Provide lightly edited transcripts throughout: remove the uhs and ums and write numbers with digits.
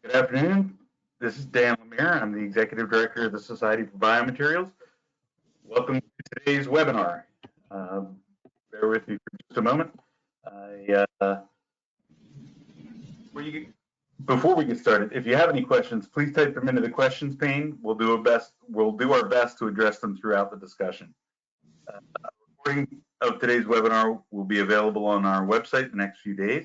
Good afternoon. This is Dan Lemire. I'm the Executive Director of the Society for Biomaterials. Welcome to today's webinar. Bear with me for just a moment. Before we get started, if you have any questions, please type them into the questions pane. We'll do our best to address them throughout the discussion. A recording of today's webinar will be available on our website the next few days.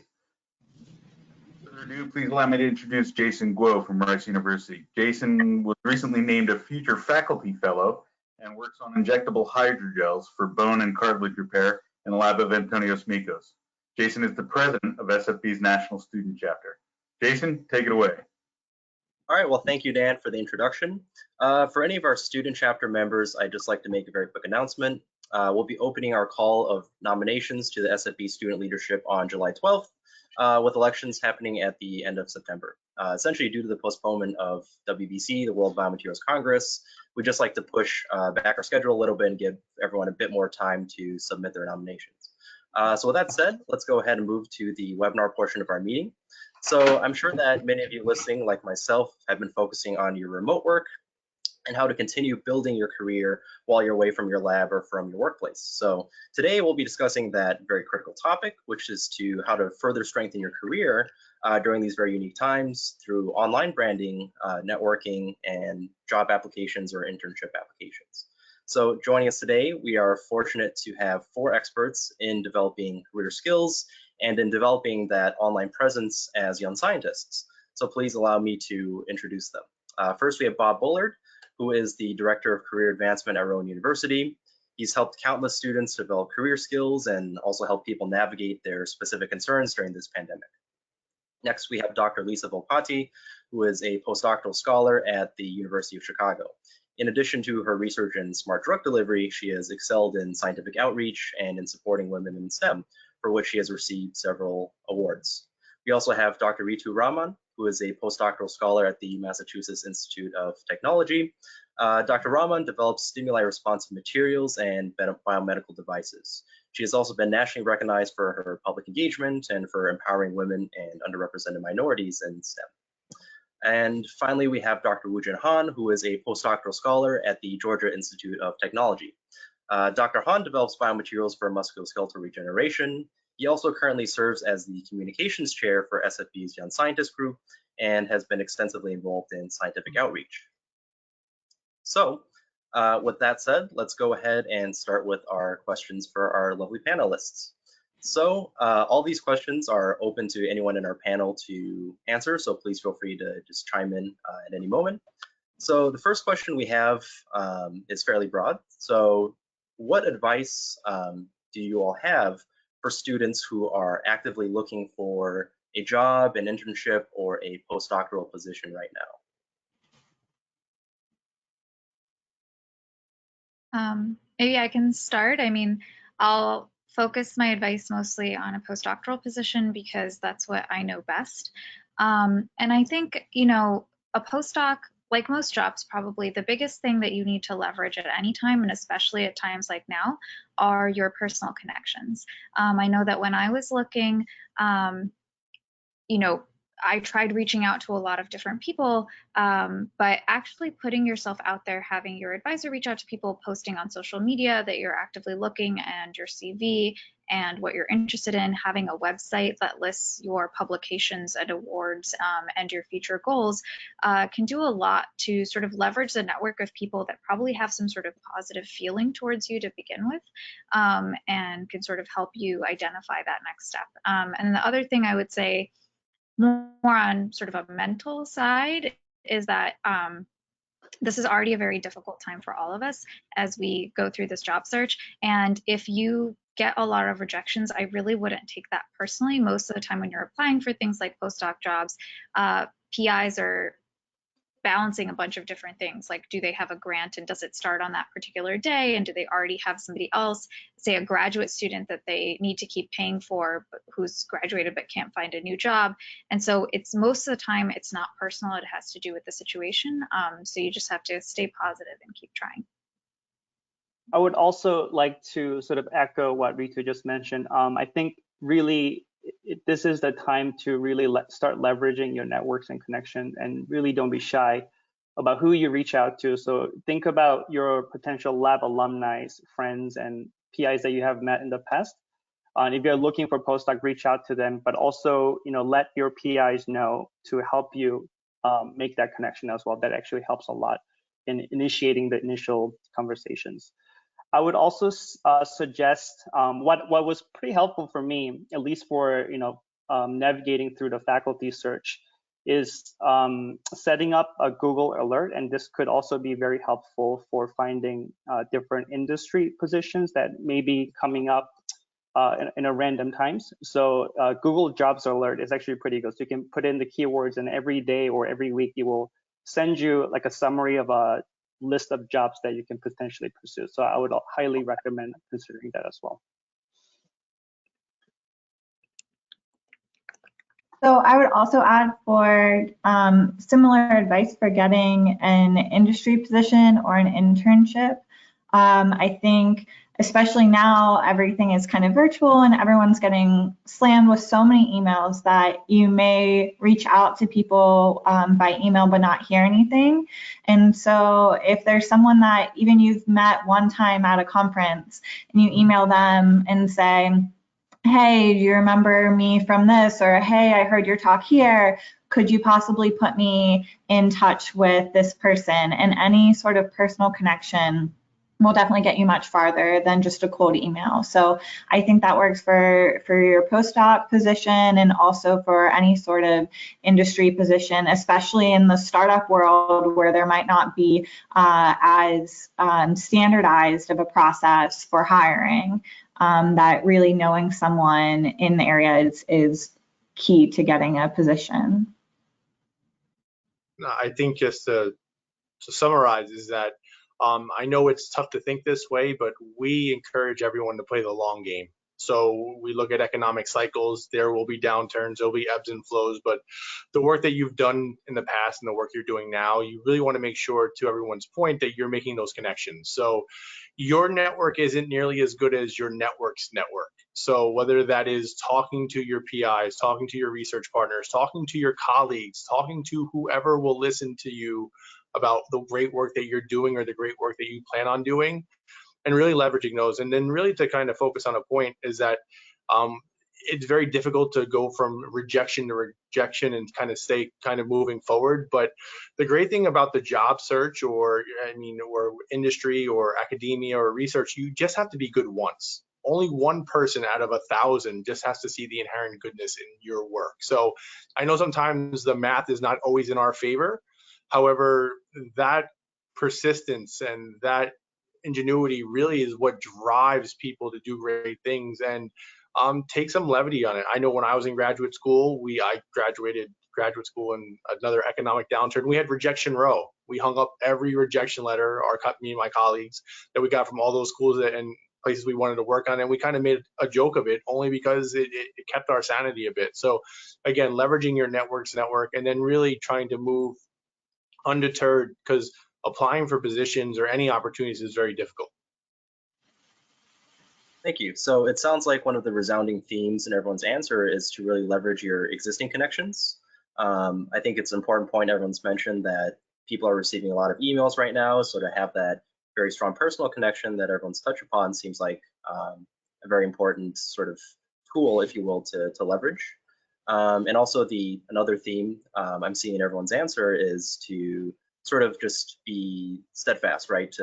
Please allow me to introduce Jason Guo from Rice University. Jason was recently named a future faculty fellow and works on injectable hydrogels for bone and cartilage repair in the lab of Antonio Smikos. Jason is the president of SFB's National Student Chapter. Jason, take it away. All right, well, thank you, Dan, for the introduction. For any of our student chapter members, I'd just like to make a very quick announcement. We'll be opening our call of nominations to the SFB student leadership on July 12th. With elections happening at the end of September. Essentially due to the postponement of WBC, the World Biomaterials Congress, we'd just like to push back our schedule a little bit and give everyone a bit more time to submit their nominations. So with that said, let's go ahead and move to the webinar portion of our meeting. So I'm sure that many of you listening, like myself, have been focusing on your remote work and how to continue building your career while you're away from your lab or from your workplace. So today we'll be discussing that very critical topic, which is to how to further strengthen your career during these very unique times through online branding, networking, and job applications or internship applications. So joining us today, we are fortunate to have 4 experts in developing career skills and in developing that online presence as young scientists. So please allow me to introduce them. First, we have Bob Bullard, who is the Director of Career Advancement at Rowan University. He's helped countless students develop career skills and also help people navigate their specific concerns during this pandemic. Next, we have Dr. Lisa Volpatti, who is a postdoctoral scholar at the University of Chicago. In addition to her research in smart drug delivery, she has excelled in scientific outreach and in supporting women in STEM, for which she has received several awards. We also have Dr. Ritu Raman, who is a postdoctoral scholar at the Massachusetts Institute of Technology. Dr. Raman develops stimuli-responsive materials and biomedical devices. She has also been nationally recognized for her public engagement and for empowering women and underrepresented minorities in STEM. And finally, we have Dr. Woojin Han, who is a postdoctoral scholar at the Georgia Institute of Technology. Dr. Han develops biomaterials for musculoskeletal regeneration. He also currently serves as the communications chair for SFB's Young Scientist Group and has been extensively involved in scientific outreach. So with that said, let's go ahead and start with our questions for our lovely panelists. So all these questions are open to anyone in our panel to answer, so please feel free to just chime in at any moment. So the first question we have is fairly broad. So what advice do you all have for students who are actively looking for a job, an internship, or a postdoctoral position right now? Maybe I can start. I mean, I'll focus my advice mostly on a postdoctoral position because that's what I know best. And I think, you know, a postdoc, like most jobs, probably the biggest thing that you need to leverage at any time, and especially at times like now, are your personal connections. I know that when I was looking, you know, I tried reaching out to a lot of different people, but actually putting yourself out there, having your advisor reach out to people, posting on social media that you're actively looking and your CV and what you're interested in, having a website that lists your publications and awards and your future goals can do a lot to sort of leverage the network of people that probably have some sort of positive feeling towards you to begin with and can sort of help you identify that next step. And the other thing I would say, more on sort of a mental side, is that this is already a very difficult time for all of us as we go through this job search. And if you get a lot of rejections, I really wouldn't take that personally. Most of the time when you're applying for things like postdoc jobs, PIs are balancing a bunch of different things, like do they have a grant and does it start on that particular day, and do they already have somebody else, say a graduate student that they need to keep paying for but who's graduated but can't find a new job. And so it's most of the time it's not personal, it has to do with the situation. So you just have to stay positive and keep trying. I would also like to sort of echo what Ritu just mentioned. I think really this is the time to really start leveraging your networks and connections, and really don't be shy about who you reach out to. So think about your potential lab alumni, friends, and PIs that you have met in the past. And if you're looking for postdoc, reach out to them, but also, let your PIs know to help you make that connection as well. That actually helps a lot in initiating the initial conversations. I would also suggest what was pretty helpful for me, at least for navigating through the faculty search, is setting up a Google alert, and this could also be very helpful for finding different industry positions that may be coming up in a random times. So Google Jobs Alert is actually pretty good. So you can put in the keywords, and every day or every week it will send you like a summary of a list of jobs that you can potentially pursue. So I would highly recommend considering that as well. So I would also add for similar advice for getting an industry position or an internship. I think especially now everything is kind of virtual and everyone's getting slammed with so many emails that you may reach out to people by email but not hear anything. And so if there's someone that even you've met one time at a conference and you email them and say, hey, do you remember me from this? Or hey, I heard your talk here. Could you possibly put me in touch with this person? And any sort of personal connection will definitely get you much farther than just a cold email. So I think that works for your postdoc position and also for any sort of industry position, especially in the startup world where there might not be as standardized of a process for hiring. That really knowing someone in the area is key to getting a position. I think just to summarize is that I know it's tough to think this way, but we encourage everyone to play the long game. So we look at economic cycles, there will be downturns, there'll be ebbs and flows, but the work that you've done in the past and the work you're doing now, you really want to make sure, to everyone's point, that you're making those connections. So your network isn't nearly as good as your network's network. So whether that is talking to your PIs, talking to your research partners, talking to your colleagues, talking to whoever will listen to you about the great work that you're doing or the great work that you plan on doing, and really leveraging those. And then really to kind of focus on a point is that it's very difficult to go from rejection to rejection and kind of stay kind of moving forward. But the great thing about the job search or industry or academia or research, you just have to be good once. Only one person out of 1,000 just has to see the inherent goodness in your work. So I know sometimes the math is not always in our favor. However, that persistence and that ingenuity really is what drives people to do great things, and take some levity on it. I know when I was in graduate school, I graduated graduate school in another economic downturn. We had rejection row. We hung up every rejection letter, me and my colleagues, that we got from all those schools and places we wanted to work on, and we kind of made a joke of it only because it kept our sanity a bit. So again, leveraging your network, and then really trying to move undeterred, because applying for positions or any opportunities is very difficult. Thank you. So it sounds like one of the resounding themes in everyone's answer is to really leverage your existing connections. I think it's an important point everyone's mentioned that people are receiving a lot of emails right now, so to have that very strong personal connection that everyone's touched upon seems like a very important sort of tool, if you will, to leverage. And also another theme I'm seeing in everyone's answer is to sort of just be steadfast, right?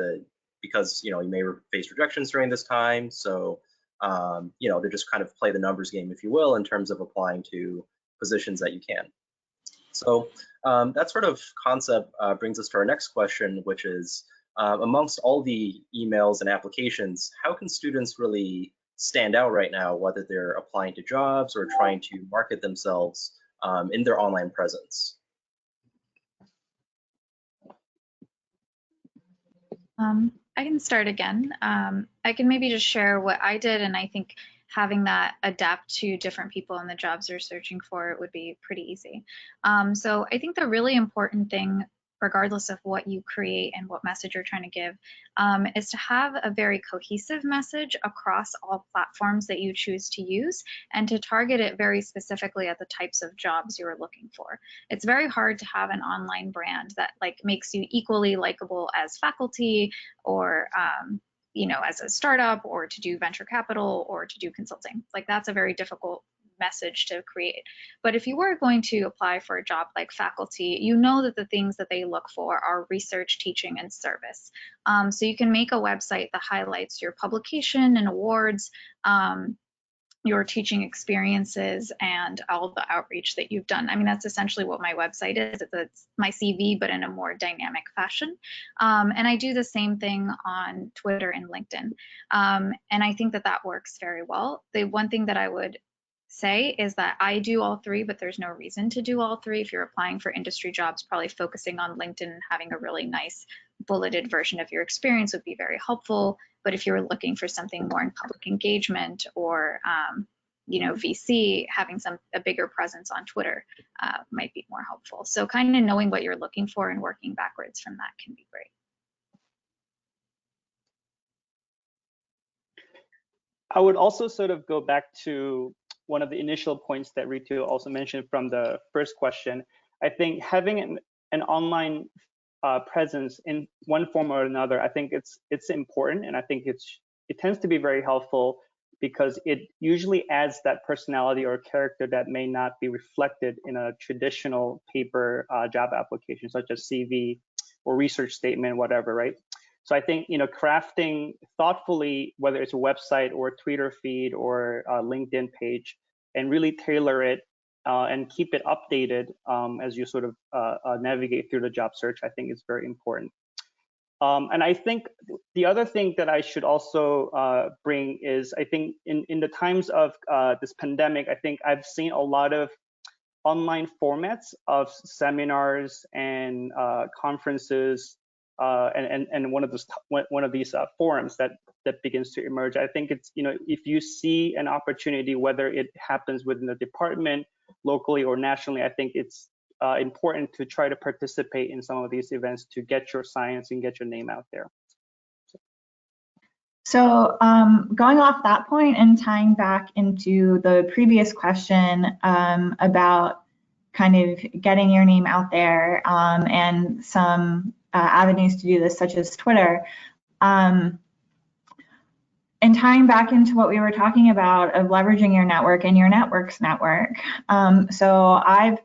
Because you may face rejections during this time, so to just kind of play the numbers game, if you will, in terms of applying to positions that you can. So that sort of concept brings us to our next question, which is amongst all the emails and applications, how can students really stand out right now, whether they're applying to jobs or trying to market themselves in their online presence? I can start again. I can maybe just share what I did, and I think having that adapt to different people and the jobs they're searching for would be pretty easy. So I think the really important thing regardless of what you create and what message you're trying to give, is to have a very cohesive message across all platforms that you choose to use, and to target it very specifically at the types of jobs you're looking for. It's very hard to have an online brand that like makes you equally likable as faculty, or you know, as a startup, or to do venture capital, or to do consulting. Like, that's a very difficult message to create. But if you were going to apply for a job like faculty, you know that the things that they look for are research, teaching, and service. So you can make a website that highlights your publication and awards, your teaching experiences, and all the outreach that you've done. I mean, that's essentially what my website is. It's my CV, but in a more dynamic fashion. And I do the same thing on Twitter and LinkedIn. And I think that that works very well. The one thing that I would say is that I do all three, but there's no reason to do all three. If you're applying for industry jobs, probably focusing on LinkedIn and having a really nice bulleted version of your experience would be very helpful. But if you're looking for something more in public engagement, or you know, VC, having a bigger presence on Twitter might be more helpful. So kind of knowing what you're looking for and working backwards from that can be great. I would also sort of go back to one of the initial points that Ritu also mentioned from the first question. I think having an online presence in one form or another, I think it's important, and I think it tends to be very helpful, because it usually adds that personality or character that may not be reflected in a traditional paper job application, such as CV or research statement, whatever, right? So I think, you know, crafting thoughtfully, whether it's a website or a Twitter feed or a LinkedIn page, and really tailor it and keep it updated as you sort of navigate through the job search, I think is very important. And I think the other thing that I should also bring is, I think in the times of this pandemic, I think I've seen a lot of online formats of seminars and conferences, and one of these forums that begins to emerge. I think it's, you know, if you see an opportunity, whether it happens within the department, locally or nationally, I think it's important to try to participate in some of these events to get your science and get your name out there. So going off that point and tying back into the previous question about kind of getting your name out there, and some avenues to do this, such as Twitter, and tying back into what we were talking about of leveraging your network and your network's network. So I've,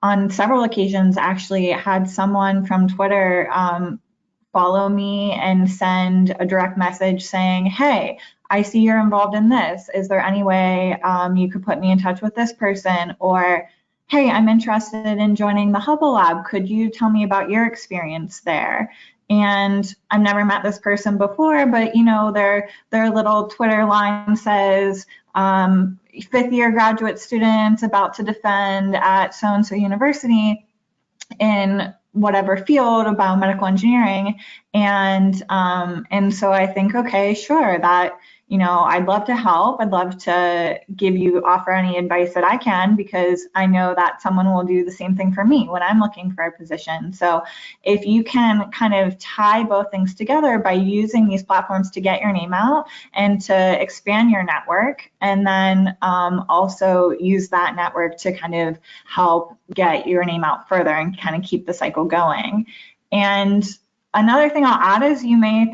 on several occasions, actually had someone from Twitter follow me and send a direct message saying, hey, I see you're involved in this. Is there any way you could put me in touch with this person? Or, hey, I'm interested in joining the Hubble Lab. Could you tell me about your experience there? And I've never met this person before, but you know, their little Twitter line says, fifth year graduate students about to defend at so-and-so university in whatever field of biomedical engineering. And so I think, okay, sure, that, you know, I'd love to help. I'd love to offer any advice that I can, because I know that someone will do the same thing for me when I'm looking for a position. So if you can kind of tie both things together by using these platforms to get your name out and to expand your network, and then also use that network to kind of help get your name out further and kind of keep the cycle going. And another thing I'll add is, you may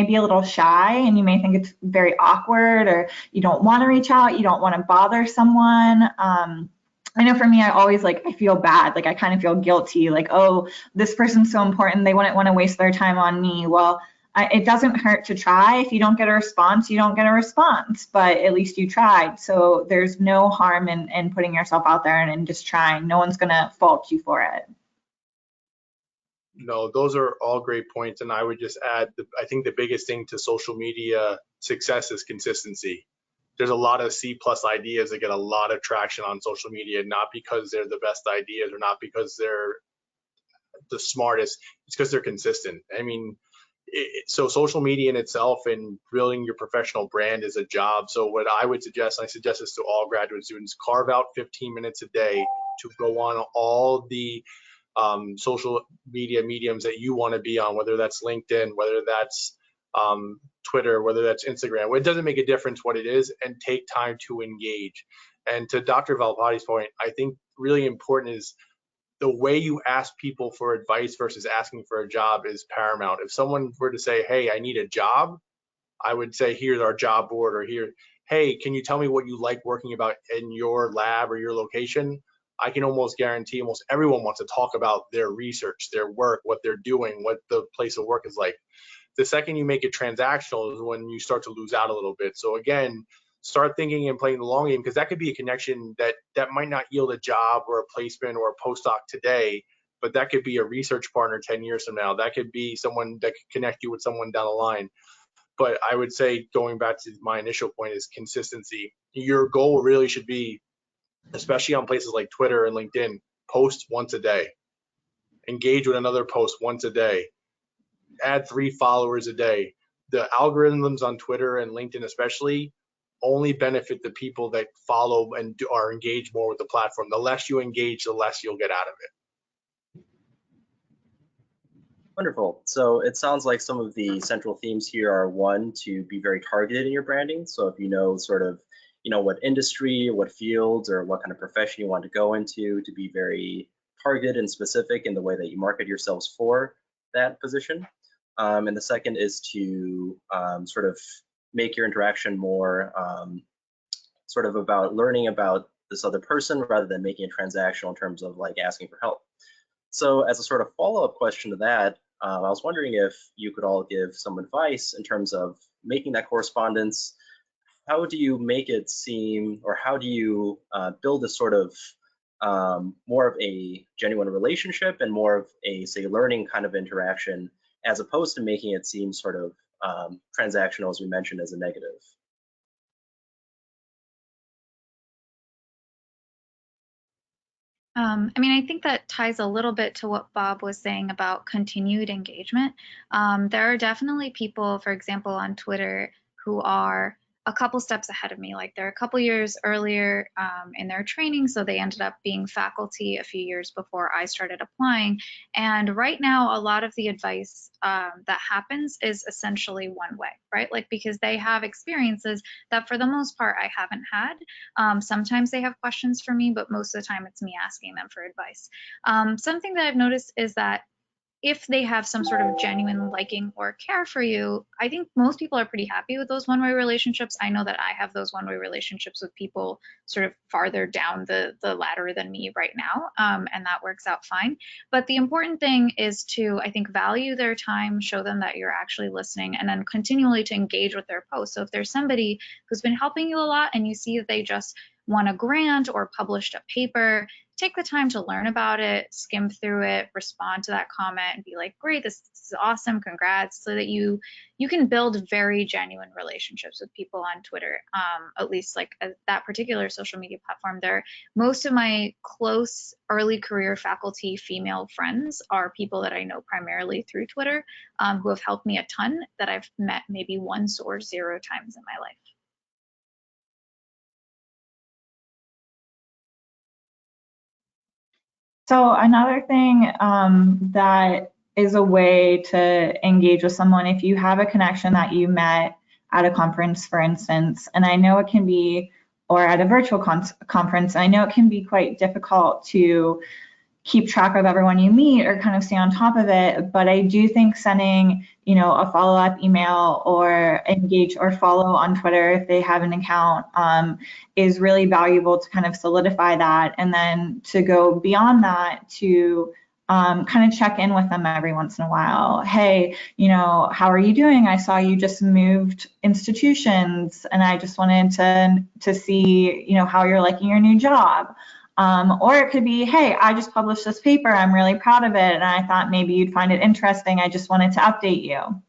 be a little shy, and you may think it's very awkward, or you don't want to reach out, you don't want to bother someone. I know for me, I always I feel bad, I kind of feel guilty, oh, this person's so important, they wouldn't want to waste their time on me. Well, it doesn't hurt to try. If you don't get a response, you don't get a response, but at least you tried. So there's no harm in putting yourself out there and just trying. No one's going to fault you for it. No, those are all great points. And I would just add, I think the biggest thing to social media success is consistency. There's a lot of C+ ideas that get a lot of traction on social media, not because they're the best ideas or not because they're the smartest, it's because they're consistent. I mean, so social media in itself and building your professional brand is a job. So what I would suggest, and I suggest this to all graduate students, carve out 15 minutes a day to go on all the social media mediums that you want to be on, whether that's LinkedIn, whether that's Twitter, whether that's Instagram. It doesn't make a difference what it is, and take time to engage. And to Dr. Valpati's point, I think really important is the way you ask people for advice versus asking for a job is paramount. If someone were to say, hey, I need a job, I would say, here's our job board, or here, hey, can you tell me what you like working about in your lab or your location? I can almost guarantee almost everyone wants to talk about their research, their work, what they're doing, what the place of work is like. The second you make it transactional is when you start to lose out a little bit. So again, start thinking and playing the long game, because that could be a connection that might not yield a job or a placement or a postdoc today, but that could be a research partner 10 years from now. That could be someone that could connect you with someone down the line. But I would say, going back to my initial point, is consistency. Your goal really should be, especially on places like Twitter and LinkedIn, post once a day. Engage with another post once a day. Add 3 followers a day. The algorithms on Twitter and LinkedIn especially only benefit the people that follow and are engaged more with the platform. The less you engage, the less you'll get out of it. Wonderful. So it sounds like some of the central themes here are, one, to be very targeted in your branding. So if you know sort of, what industry, what fields, or what kind of profession you want to go into, to be very targeted and specific in the way that you market yourselves for that position. And the second is to sort of make your interaction more sort of about learning about this other person rather than making it transactional in terms of like asking for help. So as a sort of follow-up question to that, I was wondering if you could all give some advice in terms of making that correspondence. How do you make it seem, or how do you build a sort of more of a genuine relationship and more of a, say, learning kind of interaction, as opposed to making it seem sort of transactional, as we mentioned, as a negative? I think that ties a little bit to what Bob was saying about continued engagement. There are definitely people, for example, on Twitter, who are a couple steps ahead of me. Like they're a couple years earlier in their training, so they ended up being faculty a few years before I started applying. And right now, a lot of the advice that happens is essentially one way, right? Like, because they have experiences that for the most part I haven't had. Sometimes they have questions for me, but most of the time it's me asking them for advice. Something that I've noticed is that if they have some sort of genuine liking or care for you, I think most people are pretty happy with those one-way relationships. I know that I have those one-way relationships with people sort of farther down the ladder than me right now, and that works out fine. But the important thing is to, I think, value their time, show them that you're actually listening, and then continually to engage with their posts. So if there's somebody who's been helping you a lot and you see that they just won a grant or published a paper, take the time to learn about it, skim through it, respond to that comment, and be like, great, this is awesome, congrats, so that you can build very genuine relationships with people on Twitter. At least like that particular social media platform there. Most of my close early career faculty female friends are people that I know primarily through Twitter, who have helped me a ton, that I've met maybe once or 0 times in my life. So another thing that is a way to engage with someone, if you have a connection that you met at a conference, for instance, and I know it can be, or at a virtual conference, I know it can be quite difficult to keep track of everyone you meet or kind of stay on top of it, but I do think sending, a follow-up email or engage or follow on Twitter if they have an account is really valuable to kind of solidify that, and then to go beyond that to kind of check in with them every once in a while. Hey, how are you doing? I saw you just moved institutions, and I just wanted to see, how you're liking your new job. Or it could be, hey, I just published this paper, I'm really proud of it, and I thought maybe you'd find it interesting, I just wanted to update you.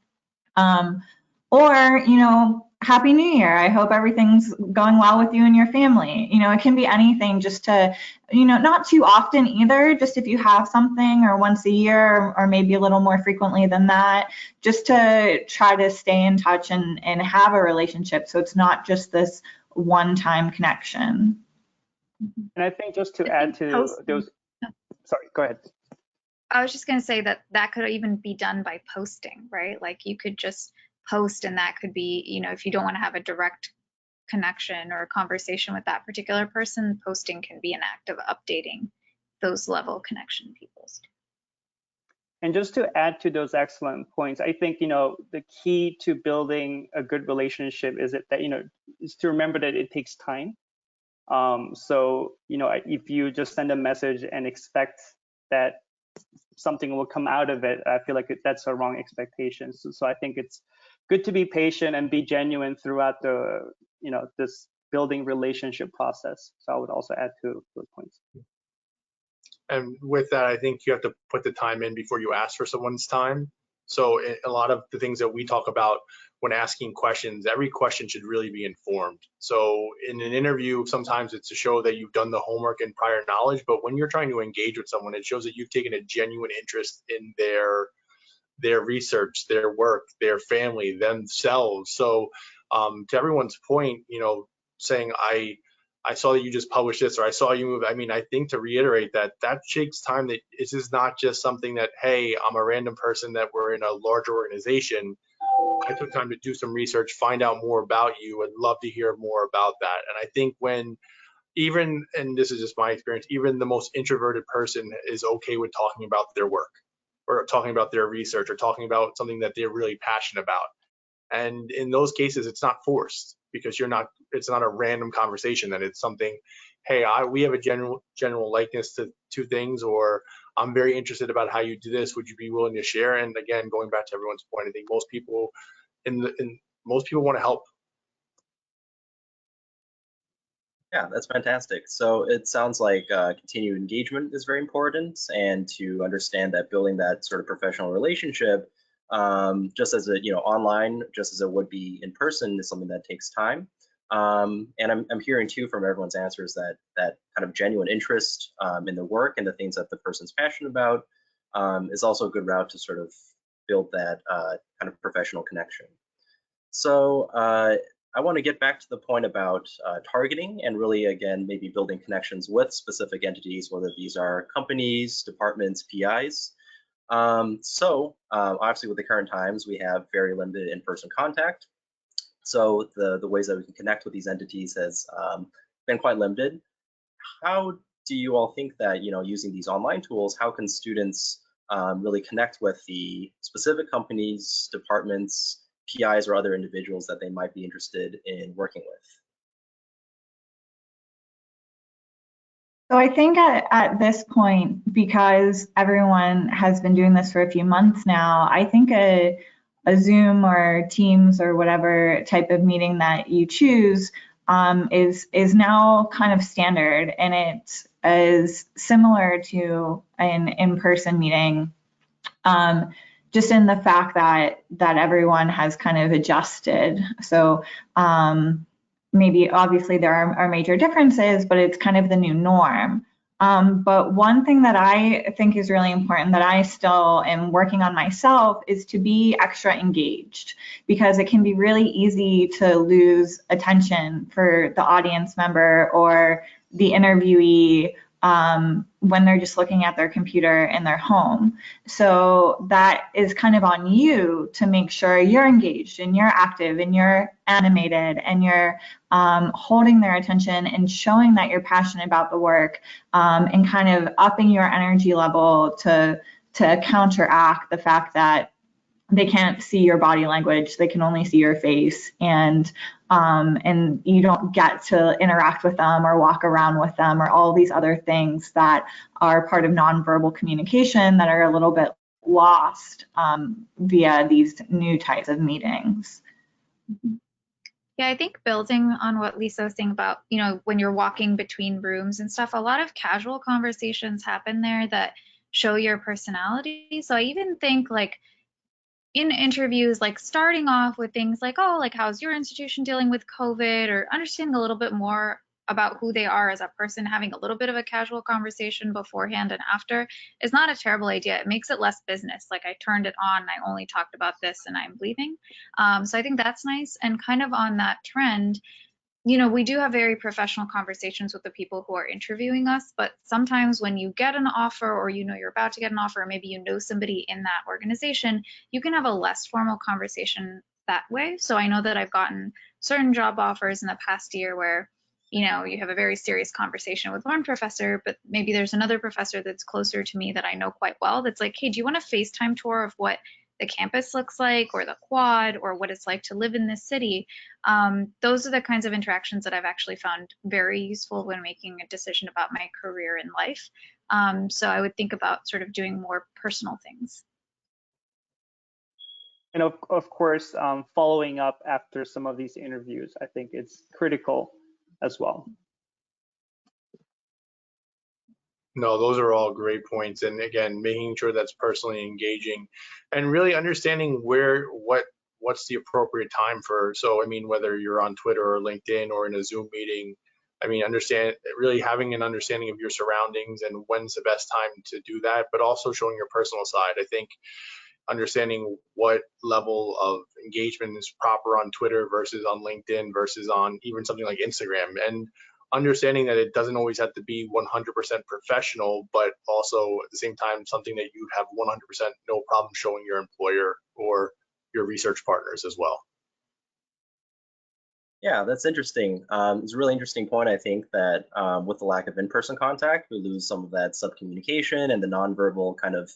Or, Happy New Year, I hope everything's going well with you and your family. It can be anything, just to, not too often either, just if you have something, or once a year, or maybe a little more frequently than that, just to try to stay in touch and have a relationship, so it's not just this one-time connection. And I think just to add to those, sorry, go ahead. I was just going to say that that could even be done by posting, right? Like you could just post, and that could be, you know, if you don't want to have a direct connection or a conversation with that particular person, posting can be an act of updating those level connection peoples. And just to add to those excellent points, I think, you know, the key to building a good relationship is that, you know, is to remember that it takes time. So, you know, if you just send a message and expect that something will come out of it, I feel like that's a wrong expectation. So I think it's good to be patient and be genuine throughout the, you know, this building relationship process. So I would also add to those points. And with that, I think you have to put the time in before you ask for someone's time. So a lot of the things that we talk about when asking questions, every question should really be informed. So in an interview, sometimes it's to show that you've done the homework and prior knowledge, but when you're trying to engage with someone, it shows that you've taken a genuine interest in their research, their work, their family, themselves. So to everyone's point, you know, saying I saw that you just published this, or I saw you move. I mean, I think to reiterate that takes time. That this is not just something that, hey, I'm a random person that we're in a larger organization. I took time to do some research, find out more about you. I'd love to hear more about that. And I think when even, and this is just my experience, even the most introverted person is okay with talking about their work or talking about their research or talking about something that they're really passionate about. And in those cases, it's not forced because it's not a random conversation, that it's something, hey, we have a general likeness to things, or I'm very interested about how you do this. Would you be willing to share? And again, going back to everyone's point, I think most people want to help. Yeah, that's fantastic. So it sounds like continued engagement is very important, and to understand that building that sort of professional relationship, just as a, you know, online, just as it would be in person, is something that takes time. And I'm hearing too from everyone's answers that kind of genuine interest in the work and the things that the person's passionate about is also a good route to sort of build that kind of professional connection. So I want to get back to the point about targeting and really, again, maybe building connections with specific entities, whether these are companies, departments, PIs. Obviously with the current times, we have very limited in-person contact. So the ways that we can connect with these entities has been quite limited. How do you all think that, you know, using these online tools, how can students really connect with the specific companies, departments, PIs, or other individuals that they might be interested in working with? So I think at this point, because everyone has been doing this for a few months now, I think a Zoom or Teams or whatever type of meeting that you choose is now kind of standard, and it is similar to an in-person meeting, just in the fact that everyone has kind of adjusted. So maybe obviously there are major differences, but it's kind of the new norm. But one thing that I think is really important that I still am working on myself is to be extra engaged, because it can be really easy to lose attention for the audience member or the interviewee when they're just looking at their computer in their home. So that is kind of on you to make sure you're engaged and you're active and you're animated and you're holding their attention and showing that you're passionate about the work, and kind of upping your energy level to counteract the fact that they can't see your body language, they can only see your face, and you don't get to interact with them or walk around with them or all these other things that are part of nonverbal communication that are a little bit lost via these new types of meetings. Yeah, I think building on what Lisa was saying about, you know, when you're walking between rooms and stuff, a lot of casual conversations happen there that show your personality. So I even think, like, in interviews, like starting off with things like, oh, like, how's your institution dealing with COVID, or understanding a little bit more about who they are as a person, having a little bit of a casual conversation beforehand and after is not a terrible idea. It makes it less business. Like, I turned it on, I only talked about this and I'm leaving. So I think that's nice. And kind of on that trend, we do have very professional conversations with the people who are interviewing us, but sometimes when you get an offer or you're about to get an offer, or maybe somebody in that organization, you can have a less formal conversation that way. So I know that I've gotten certain job offers in the past year where, you have a very serious conversation with one professor, but maybe there's another professor that's closer to me that I know quite well that's like, hey, do you want a FaceTime tour of what the campus looks like, or the quad, or what it's like to live in this city? Those are the kinds of interactions that I've actually found very useful when making a decision about my career in life. So I would think about sort of doing more personal things. And of course, following up after some of these interviews, I think it's critical as well. No, those are all great points. And again, making sure that's personally engaging and really understanding what's the appropriate time for. So, I mean, whether you're on Twitter or LinkedIn or in a Zoom meeting, I mean, really having an understanding of your surroundings and when's the best time to do that, but also showing your personal side. I think understanding what level of engagement is proper on Twitter versus on LinkedIn versus on even something like Instagram, and understanding that it doesn't always have to be 100% professional, but also at the same time something that you have 100% no problem showing your employer or your research partners as well. Yeah, that's interesting. It's a really interesting point. I think that with the lack of in-person contact, we lose some of that sub-communication and the nonverbal kind of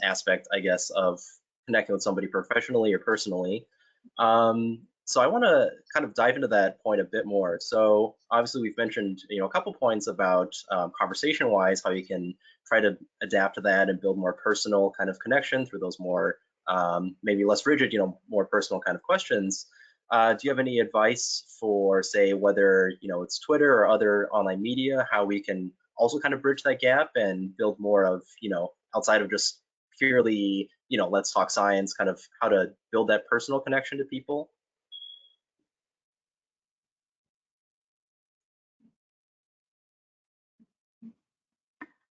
aspect, I guess, of connecting with somebody professionally or personally. So I want to kind of dive into that point a bit more. So obviously we've mentioned, a couple points about conversation-wise, how you can try to adapt to that and build more personal kind of connection through those more maybe less rigid, more personal kind of questions. Do you have any advice for, say, whether it's Twitter or other online media, how we can also kind of bridge that gap and build more of outside of just purely let's talk science, kind of how to build that personal connection to people?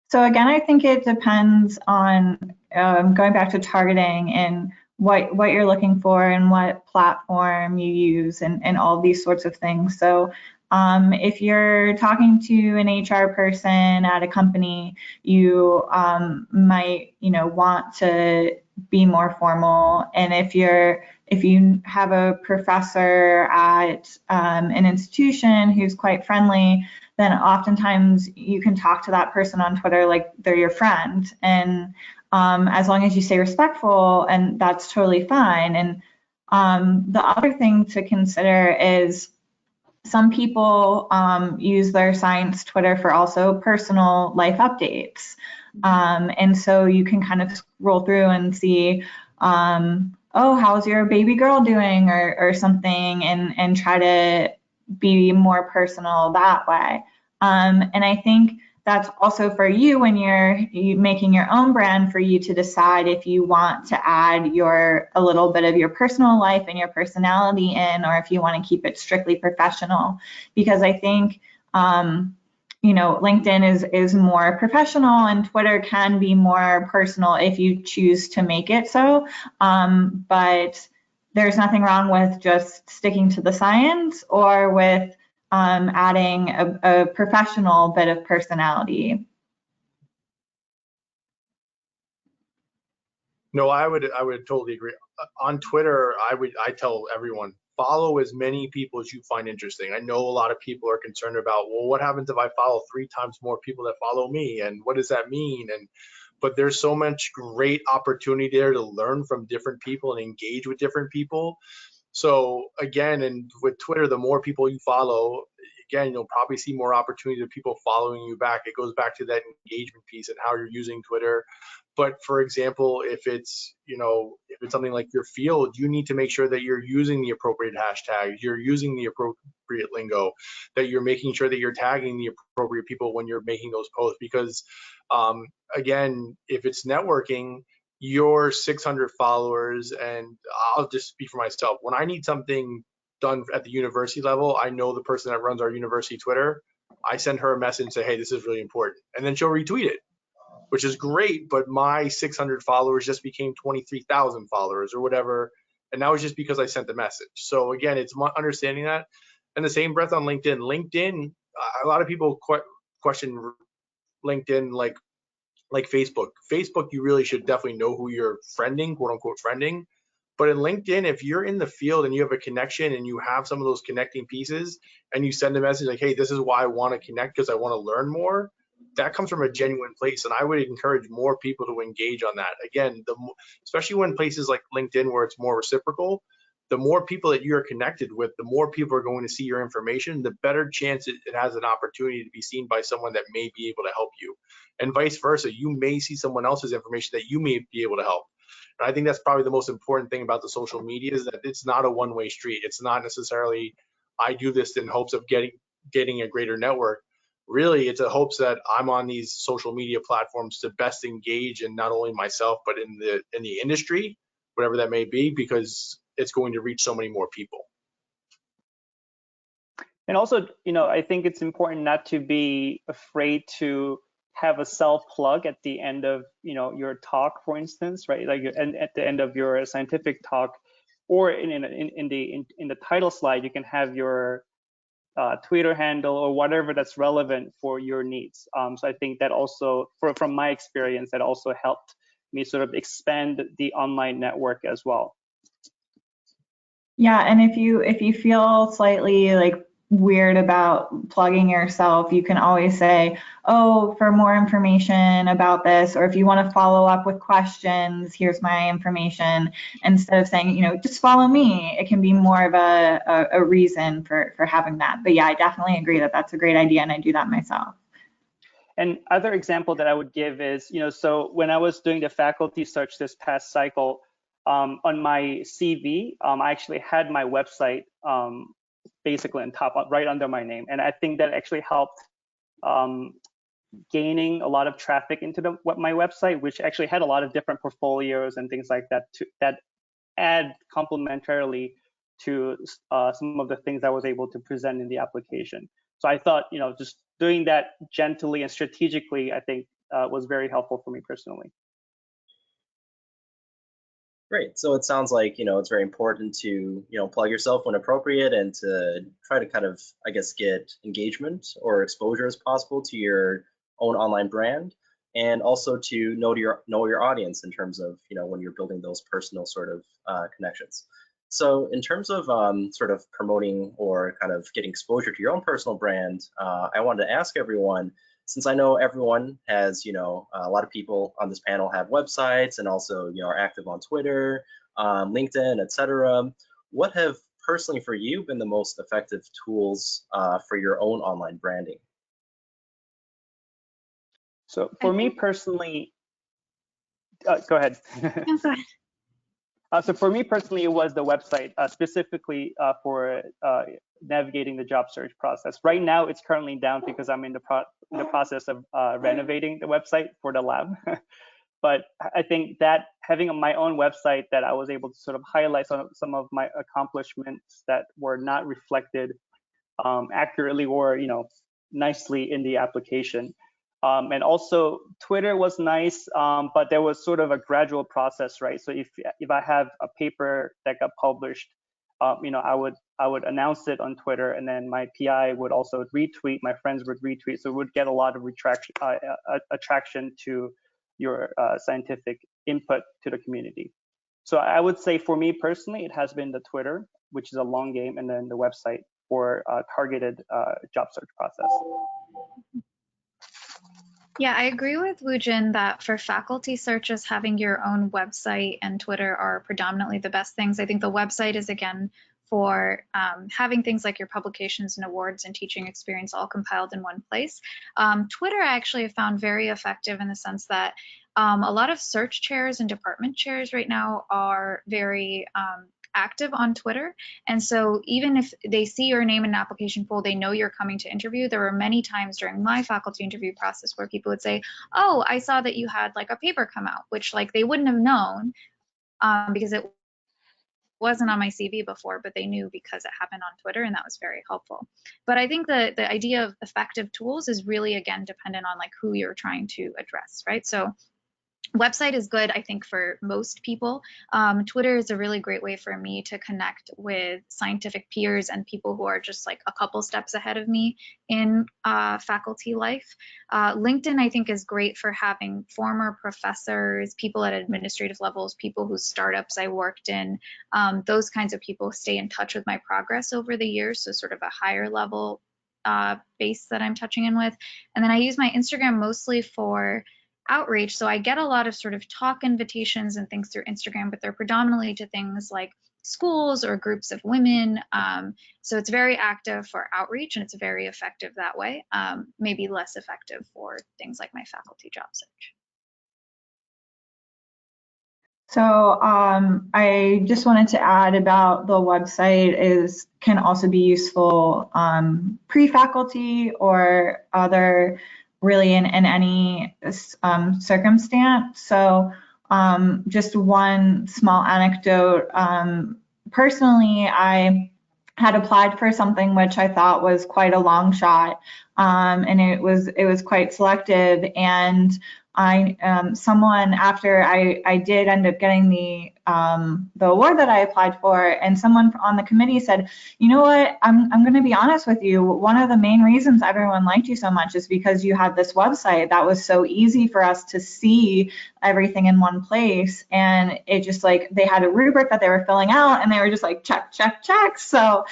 So again, I think it depends on going back to targeting and what you're looking for and what platform you use and all these sorts of things. So if you're talking to an HR person at a company, you might want to be more formal. And if you have a professor at an institution who's quite friendly, then oftentimes you can talk to that person on Twitter like they're your friend. And as long as you stay respectful, and that's totally fine. And the other thing to consider is some people use their science Twitter for also personal life updates. And so you can kind of scroll through and see, oh, how's your baby girl doing, or something, and try to be more personal that way. And I think that's also for you when you're making your own brand, for you to decide if you want to add a little bit of your personal life and your personality in, or if you want to keep it strictly professional. Because I think LinkedIn is more professional, and Twitter can be more personal if you choose to make it so. But there's nothing wrong with just sticking to the science, or with adding a professional bit of personality. No, I would totally agree. On Twitter, I tell everyone, follow as many people as you find interesting. I know a lot of people are concerned about, well, what happens if I follow 3 times more people that follow me, and what does that mean? But there's so much great opportunity there to learn from different people and engage with different people. So again, and with Twitter, the more people you follow, again, you'll probably see more opportunity of people following you back. It goes back to that engagement piece and how you're using Twitter. But for example, if it's something like your field, you need to make sure that you're using the appropriate hashtags, you're using the appropriate lingo, that you're making sure that you're tagging the appropriate people when you're making those posts. Because again, if it's networking, your 600 followers, and I'll just speak for myself, when I need something done at the university level, I know the person that runs our university Twitter. I send her a message and say, hey, this is really important, and then she'll retweet it, which is great. But my 600 followers just became 23,000 followers or whatever, and that was just because I sent the message. So again, it's understanding that. And the same breath on LinkedIn. LinkedIn, a lot of people question LinkedIn like Facebook. Facebook, you really should definitely know who you're friending, quote unquote friending. But in LinkedIn, if you're in the field and you have a connection and you have some of those connecting pieces and you send a message like, hey, this is why I want to connect because I want to learn more, that comes from a genuine place. And I would encourage more people to engage on that. Again, especially when places like LinkedIn where it's more reciprocal, the more people that you're connected with, the more people are going to see your information, the better chance it has an opportunity to be seen by someone that may be able to help you. And vice versa, you may see someone else's information that you may be able to help. And I think that's probably the most important thing about the social media is that it's not a one-way street. It's not necessarily I do this in hopes of getting a greater network. Really, it's a hopes that I'm on these social media platforms to best engage in not only myself but in the industry, whatever that may be, because it's going to reach so many more people. And also, I think it's important not to be afraid to have a self plug at the end of your talk, for instance, right? Like at the end of your scientific talk, or in the title slide, you can have your Twitter handle or whatever that's relevant for your needs. So I think that also, from my experience, that also helped me sort of expand the online network as well. Yeah, and if you feel slightly like weird about plugging yourself, you can always say, oh, for more information about this, or if you want to follow up with questions, here's my information, instead of saying, just follow me. It can be more of a reason for having that. But yeah, I definitely agree that that's a great idea, and I do that myself. And other example that I would give is, so when I was doing the faculty search this past cycle, on my CV, I actually had my website basically on top, right under my name. And I think that actually helped gaining a lot of traffic into my website, which actually had a lot of different portfolios and things like that that add complementarily to some of the things I was able to present in the application. So I thought, just doing that gently and strategically, I think was very helpful for me personally. Great. So it sounds like, it's very important to, plug yourself when appropriate and to try to kind of, I guess, get engagement or exposure as possible to your own online brand, and also to know your audience in terms of, when you're building those personal sort of connections. So in terms of sort of promoting or kind of getting exposure to your own personal brand, I wanted to ask everyone, since I know everyone has, a lot of people on this panel have websites and also, are active on Twitter, LinkedIn, etc. What have personally for you been the most effective tools for your own online branding? So for me personally, go ahead. No, go ahead. So for me personally, it was the website, specifically for navigating the job search process. Right now, it's currently down because I'm in the process of renovating the website for the lab. But I think that having my own website that I was able to sort of highlight some of my accomplishments that were not reflected accurately or nicely in the application. And also Twitter was nice, but there was sort of a gradual process, right? So if I have a paper that got published, I would announce it on Twitter, and then my PI would also retweet, my friends would retweet, so it would get a lot of attraction to your scientific input to the community. So I would say for me personally, it has been the Twitter, which is a long game, and then the website for targeted job search process. Yeah, I agree with Woojin that for faculty searches, having your own website and Twitter are predominantly the best things. I think the website is, again, for having things like your publications and awards and teaching experience all compiled in one place. Twitter I actually have found very effective in the sense that a lot of search chairs and department chairs right now are very active on Twitter. And so even if they see your name in an application pool, they know you're coming to interview. There were many times during my faculty interview process where people would say, oh, I saw that you had like a paper come out, which like they wouldn't have known because it wasn't on my CV before, but they knew because it happened on Twitter, and that was very helpful. But I think the idea of effective tools is really, again, dependent on like who you're trying to address, right? So Website is good, I think, for most people. Twitter is a really great way for me to connect with scientific peers and people who are just like a couple steps ahead of me in faculty life. LinkedIn, I think, is great for having former professors, people at administrative levels, people whose startups I worked in, those kinds of people stay in touch with my progress over the years, so sort of a higher level base that I'm touching in with. And then I use my Instagram mostly for outreach. So I get a lot of sort of talk invitations and things through Instagram, but they're predominantly to things like schools or groups of women. So it's very active for outreach and it's very effective that way. Maybe less effective for things like my faculty job search. So I just wanted to add about the website can also be useful pre-faculty or other really in any circumstance. So just one small anecdote. Personally, I had applied for something which I thought was quite a long shot, and it was quite selective. And someone after I did end up getting the award that I applied for, and someone on the committee said, you know what, I'm going to be honest with you. One of the main reasons everyone liked you so much is because you had this website that was so easy for us to see everything in one place. And it just like, they had a rubric that they were filling out and they were just like, check, check, check. So,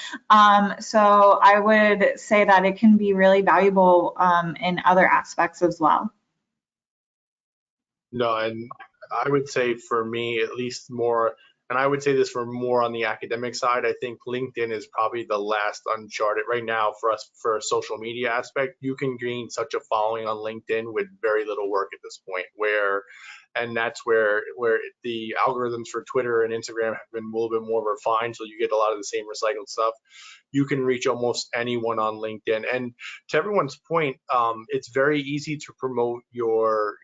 so I would say that it can be really valuable in other aspects as well. No, and I would say for me, at least more, and I would say this for more on the academic side, I think LinkedIn is probably the last uncharted right now for us for a social media aspect. You can gain such a following on LinkedIn with very little work at this point, and that's where the algorithms for Twitter and Instagram have been a little bit more refined, so you get a lot of the same recycled stuff. You can reach almost anyone on LinkedIn. And to everyone's point, it's very easy to promote your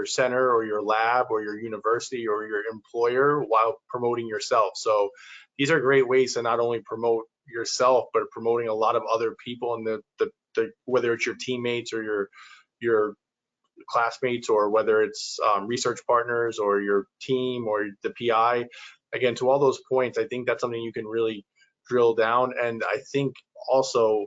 center or your lab or your university or your employer while promoting yourself. So these are great ways to not only promote yourself, but promoting a lot of other people and the whether it's your teammates or your classmates, or whether it's research partners or your team or the PI. Again, to all those points, I think that's something you can really drill down. And I think also,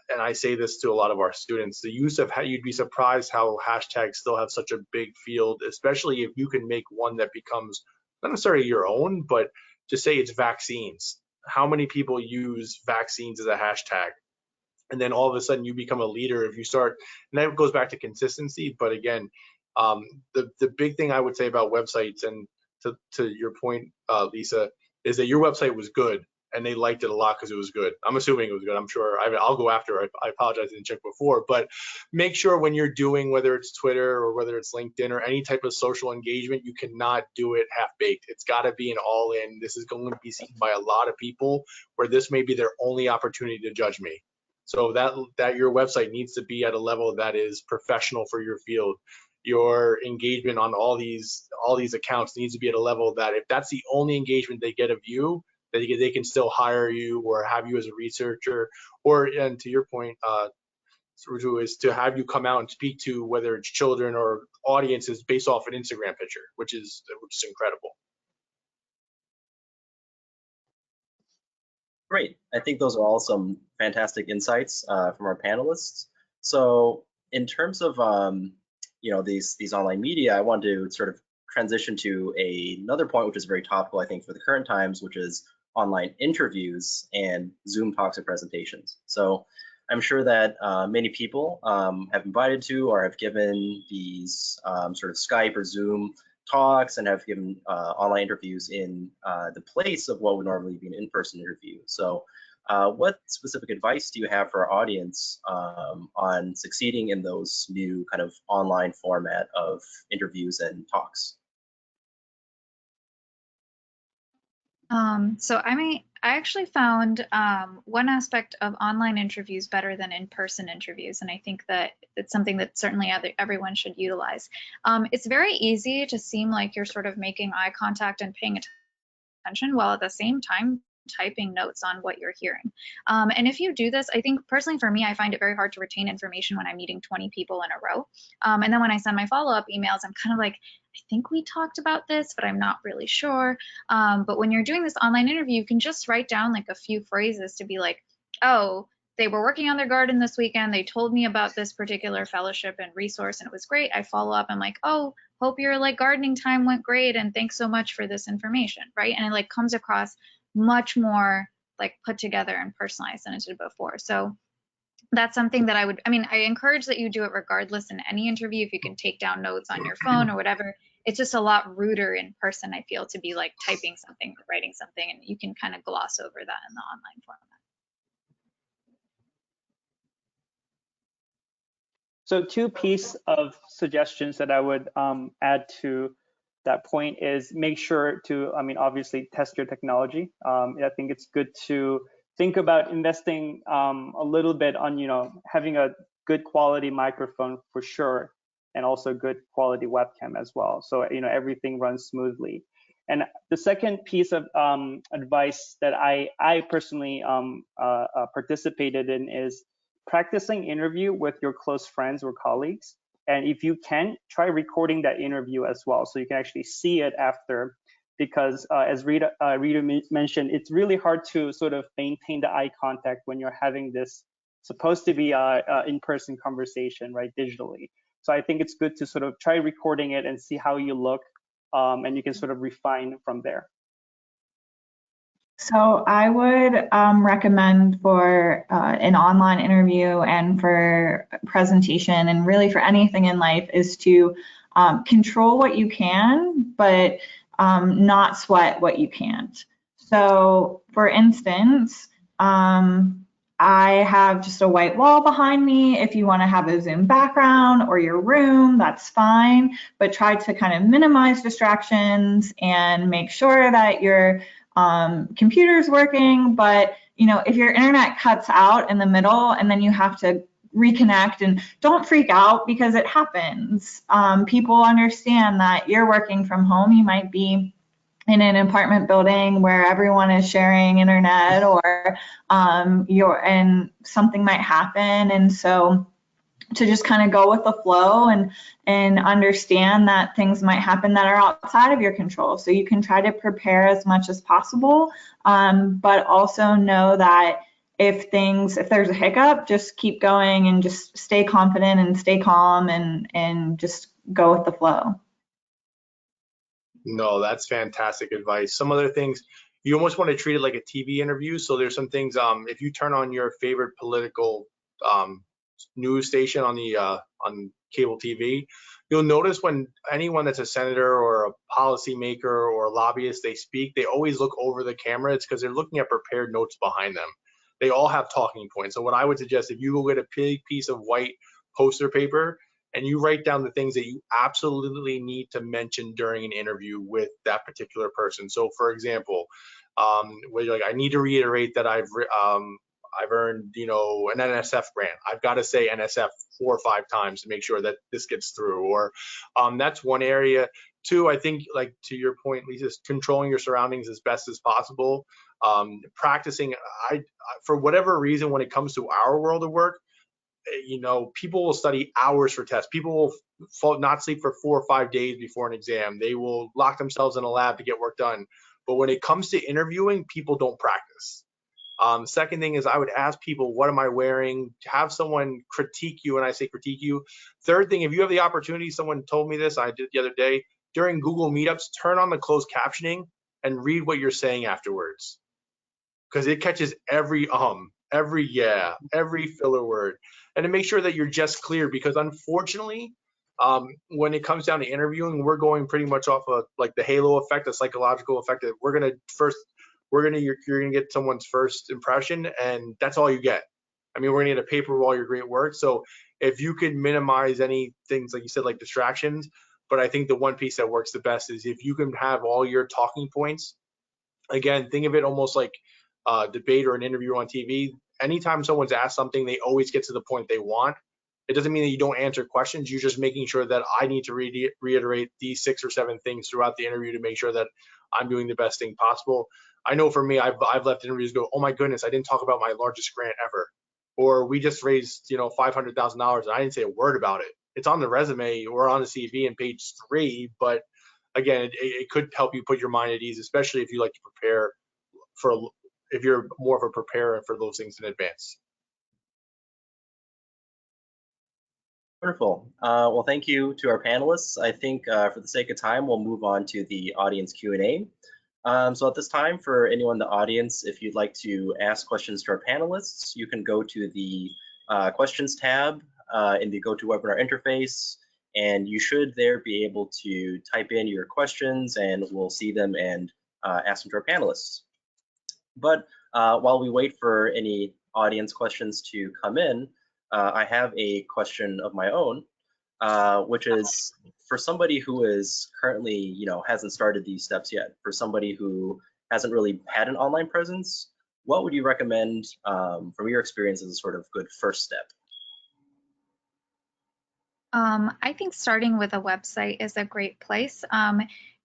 and I say this to a lot of our students, the use of you'd be surprised how hashtags still have such a big field, especially if you can make one that becomes not necessarily your own, but just say it's vaccines. How many people use vaccines as a hashtag? And then all of a sudden you become a leader if you start, and that goes back to consistency. But again, the big thing I would say about websites, and to your point, Lisa, is that your website was good and they liked it a lot because it was good. I'm assuming it was good. I'm sure. I'll go after. I apologize, I didn't check before, but make sure when you're doing, whether it's Twitter or whether it's LinkedIn or any type of social engagement, you cannot do it half-baked. It's got to be an all-in. This is going to be seen by a lot of people where this may be their only opportunity to judge me. So that your website needs to be at a level that is professional for your field. Your engagement on all these accounts needs to be at a level that if that's the only engagement they get of you, that they can still hire you or have you as a researcher, or, and to your point, is to have you come out and speak to whether it's children or audiences based off an Instagram picture, which is incredible. Great. I think those are all some fantastic insights from our panelists. So in terms of these online media, I wanted to sort of transition to another point, which is very topical, I think, for the current times, which is online interviews and Zoom talks and presentations. So I'm sure that many people have invited to or have given these sort of Skype or Zoom talks and have given online interviews in the place of what would normally be an in-person interview. So what specific advice do you have for our audience on succeeding in those new kind of online format of interviews and talks? So I actually found one aspect of online interviews better than in-person interviews, and I think that it's something that certainly everyone should utilize. It's very easy to seem like you're sort of making eye contact and paying attention while at the same time typing notes on what you're hearing. And if you do this, I think personally for me, I find it very hard to retain information when I'm meeting 20 people in a row. And then when I send my follow-up emails, I'm kind of like, I think we talked about this, but I'm not really sure. But when you're doing this online interview, you can just write down like a few phrases to be like, oh, they were working on their garden this weekend. They told me about this particular fellowship and resource, and it was great. I follow up. I'm like, oh, hope your like gardening time went great, and thanks so much for this information, right? And it like comes across much more like put together and personalized than it did before. So that's something that I encourage that you do it regardless in any interview. If you can take down notes on your phone or whatever, it's just a lot ruder in person, I feel, to be like typing something or writing something, and you can kind of gloss over that in the online format. So two pieces of suggestions that I would add to that point is make sure to, obviously test your technology. I think it's good to think about investing a little bit on, having a good quality microphone for sure, and also good quality webcam as well. So, everything runs smoothly. And the second piece of advice that I personally participated in is practicing interview with your close friends or colleagues. And if you can, try recording that interview as well, so you can actually see it after, because as Rita mentioned, it's really hard to sort of maintain the eye contact when you're having this supposed to be in-person conversation, right, digitally. So I think it's good to sort of try recording it and see how you look, and you can sort of refine from there. So I would recommend for an online interview and for presentation and really for anything in life is to control what you can, but not sweat what you can't. So for instance, I have just a white wall behind me. If you want to have a Zoom background or your room, that's fine, but try to kind of minimize distractions and make sure that your computer's working. But if your internet cuts out in the middle and then you have to reconnect, and don't freak out because it happens. People understand that you're working from home. You might be in an apartment building where everyone is sharing internet, or and something might happen. And so to just kind of go with the flow and understand that things might happen that are outside of your control. So you can try to prepare as much as possible, but also know that if there's a hiccup, just keep going and just stay confident and stay calm and just go with the flow. No, that's fantastic advice. Some other things, you almost want to treat it like a TV interview. So there's some things, if you turn on your favorite political news station on cable TV, you'll notice when anyone that's a senator or a policymaker or a lobbyist, they speak, they always look over the camera. It's because they're looking at prepared notes behind them. They all have talking points. So what I would suggest, if you go get a big piece of white poster paper and you write down the things that you absolutely need to mention during an interview with that particular person. So for example, I need to reiterate that I've earned, an NSF grant. I've got to say NSF 4 or 5 times to make sure that this gets through. Or that's one area. 2, I think, like to your point, Lisa, is controlling your surroundings as best as possible. Practicing, for whatever reason, when it comes to our world of work, people will study hours for tests. People will not sleep for 4 or 5 days before an exam. They will lock themselves in a lab to get work done. But when it comes to interviewing, people don't practice. Second thing is I would ask people, what am I wearing? Have someone critique you, and I say critique you. Third thing, if you have the opportunity, someone told me this, I did the other day, during Google Meetups, turn on the closed captioning and read what you're saying afterwards. Because it catches every yeah, every filler word. And to make sure that you're just clear, because unfortunately, when it comes down to interviewing, we're going pretty much off of like the halo effect, the psychological effect that you're gonna get someone's first impression, and that's all you get. I mean, we're gonna get a paper of all your great work. So if you could minimize any things, like you said, like distractions, but I think the one piece that works the best is if you can have all your talking points. Again, think of it almost like a debate or an interview on TV. Anytime someone's asked something, they always get to the point they want. It doesn't mean that you don't answer questions. You're just making sure that I need to reiterate these 6 or 7 things throughout the interview to make sure that I'm doing the best thing possible. I know for me, I've left interviews go, oh my goodness, I didn't talk about my largest grant ever, or we just raised $500,000 and I didn't say a word about it. It's on the resume or on the CV in page 3, but again, it could help you put your mind at ease, especially if you like to prepare if you're more of a preparer for those things in advance. Wonderful. Well, thank you to our panelists. I think for the sake of time, we'll move on to the audience Q&A. So at this time, for anyone in the audience, if you'd like to ask questions to our panelists, you can go to the questions tab in the GoToWebinar interface, and you should there be able to type in your questions, and we'll see them and ask them to our panelists. But while we wait for any audience questions to come in, I have a question of my own, which is for somebody who is currently, hasn't started these steps yet, for somebody who hasn't really had an online presence, what would you recommend from your experience as a sort of good first step? I think starting with a website is a great place.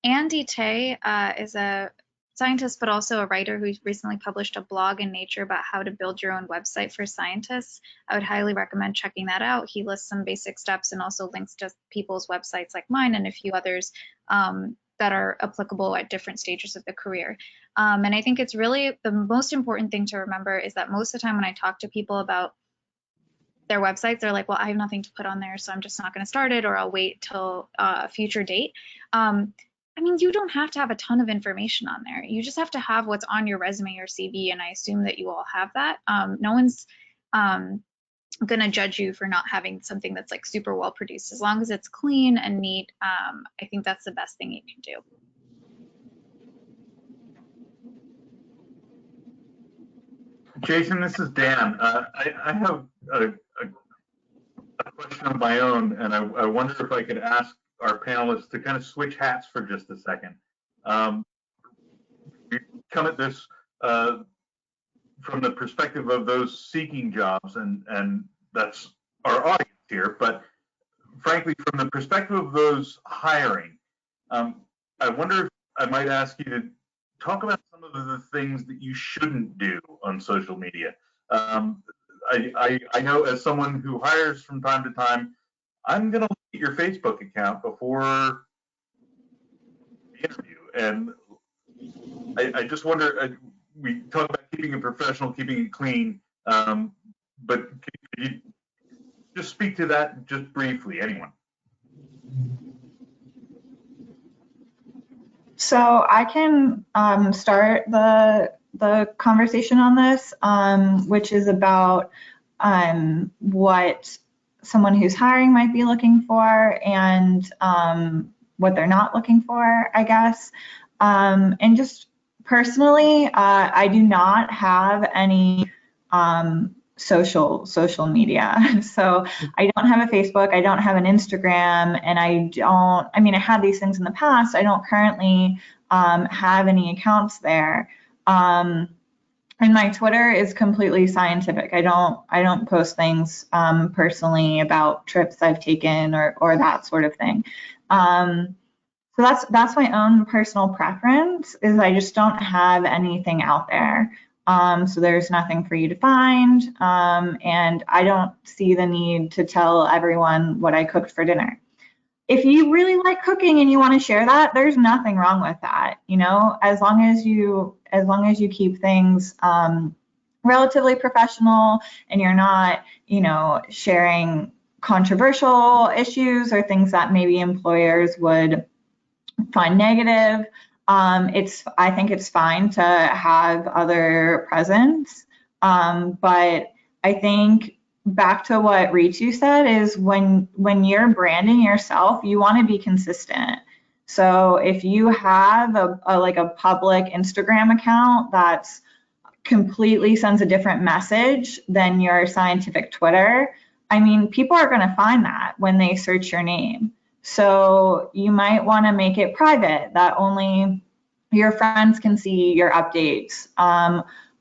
Andy Tay is a scientist, but also a writer who recently published a blog in Nature about how to build your own website for scientists. I would highly recommend checking that out. He lists some basic steps and also links to people's websites like mine and a few others that are applicable at different stages of the career. And I think it's really the most important thing to remember is that most of the time when I talk to people about their websites, they're like, well, I have nothing to put on there, so I'm just not going to start it, or I'll wait till a future date. I mean, you don't have to have a ton of information on there. You just have to have what's on your resume or CV, and I assume that you all have that. No one's going to judge you for not having something that's like super well produced. As long as it's clean and neat, I think that's the best thing you can do. Jason, this is Dan. I have a question of my own, and I wonder if I could ask our panelists to kind of switch hats for just a second. We come at this from the perspective of those seeking jobs, and that's our audience here, but frankly, from the perspective of those hiring, I wonder if I might ask you to talk about some of the things that you shouldn't do on social media. I know as someone who hires from time to time, I'm going to look at your Facebook account before the interview. And I just wonder, we talk about keeping it professional, keeping it clean, but could you just speak to that just briefly, anyone? So I can start the conversation on this, which is about what someone who's hiring might be looking for and what they're not looking for, I guess. And just personally, I do not have any social media. So I don't have a Facebook, I don't have an Instagram, and I mean, I had these things in the past. I don't currently have any accounts there. And my Twitter is completely scientific. I don't post things personally about trips I've taken or that sort of thing. So that's my own personal preference, is I just don't have anything out there. So there's nothing for you to find, and I don't see the need to tell everyone what I cooked for dinner. If you really like cooking and you want to share that, there's nothing wrong with that. As long as you keep things relatively professional and you're not, sharing controversial issues or things that maybe employers would find negative. I think it's fine to have other presence, but I think back to what Ritu said is when you're branding yourself, you want to be consistent. So if you have a public Instagram account that's completely sends a different message than your scientific Twitter, I mean, people are going to find that when they search your name. So you might want to make it private, that only your friends can see your updates,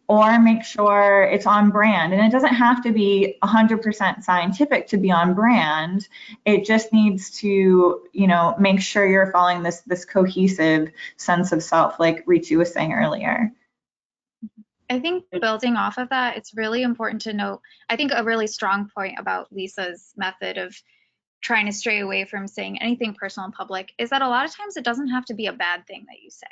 or make sure it's on brand. And it doesn't have to be 100% scientific to be on brand. It just needs to, make sure you're following this cohesive sense of self, like Ritu was saying earlier. I think building off of that, it's really important to note, I think a really strong point about Lisa's method of trying to stray away from saying anything personal in public is that a lot of times it doesn't have to be a bad thing that you say,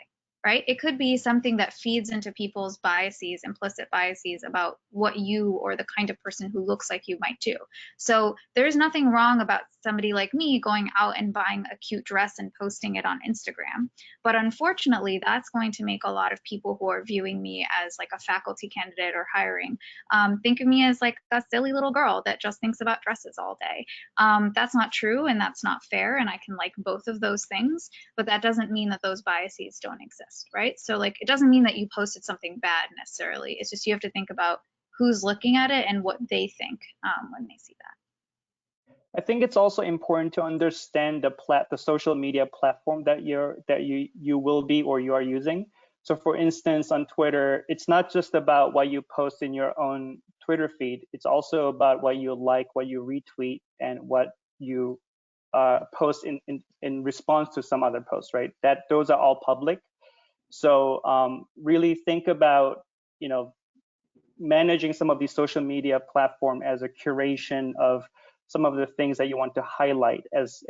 right? It could be something that feeds into people's biases, implicit biases about what you or the kind of person who looks like you might do. So there's nothing wrong about somebody like me going out and buying a cute dress and posting it on Instagram. But unfortunately, that's going to make a lot of people who are viewing me as like a faculty candidate or hiring think of me as like a silly little girl that just thinks about dresses all day. That's not true and that's not fair. And I can like both of those things, but that doesn't mean that those biases don't exist, right? So like, it doesn't mean that you posted something bad necessarily. It's just you have to think about who's looking at it and what they think when they see that. I think it's also important to understand the social media platform that you will be or you are using. So for instance, on Twitter, it's not just about what you post in your own Twitter feed. It's also about what you like, what you retweet, and what you post in response to some other posts, right? Those are all public. So really think about, managing some of these social media platform as a curation of some of the things that you want to highlight as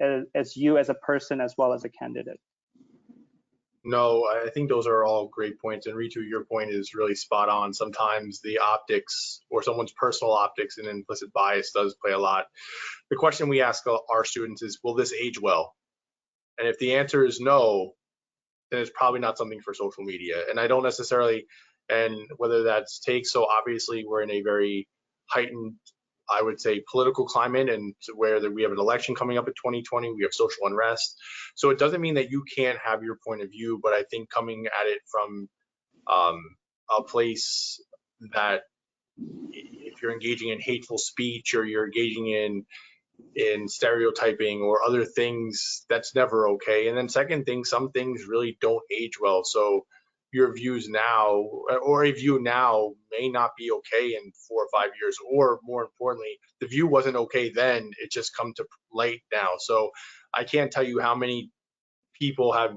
you as a person as well as a candidate. No, I think those are all great points. And Ritu, your point is really spot on. Sometimes the optics or someone's personal optics and implicit bias does play a lot. The question we ask our students is, will this age well? And if the answer is no, then it's probably not something for social media. And I don't necessarily, and whether that's takes, so obviously we're in a very heightened, I would say, political climate, and where we have an election coming up in 2020, we have social unrest. So it doesn't mean that you can't have your point of view, but I think coming at it from a place that if you're engaging in hateful speech or you're engaging in stereotyping or other things, that's never okay. And then second thing, some things really don't age well. So your views now, or a view now, may not be okay in 4 or 5 years, or more importantly, the view wasn't okay then, it just come to light now. So I can't tell you how many people have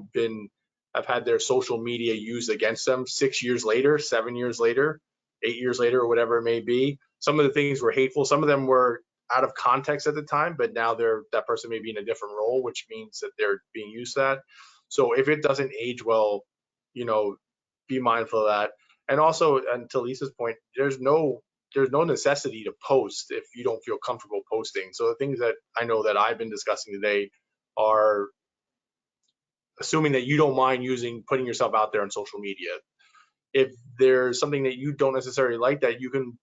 had their social media used against them 6 years later, 7 years later, 8 years later, or whatever it may be. Some of the things were hateful, some of them were out of context at the time, but now that person may be in a different role, which means that they're being used that. So if it doesn't age well, be mindful of that. And also, and to Lisa's point, there's no necessity to post if you don't feel comfortable posting. So the things that I know that I've been discussing today are assuming that you don't mind putting yourself out there on social media. If there's something that you don't necessarily like, that you can,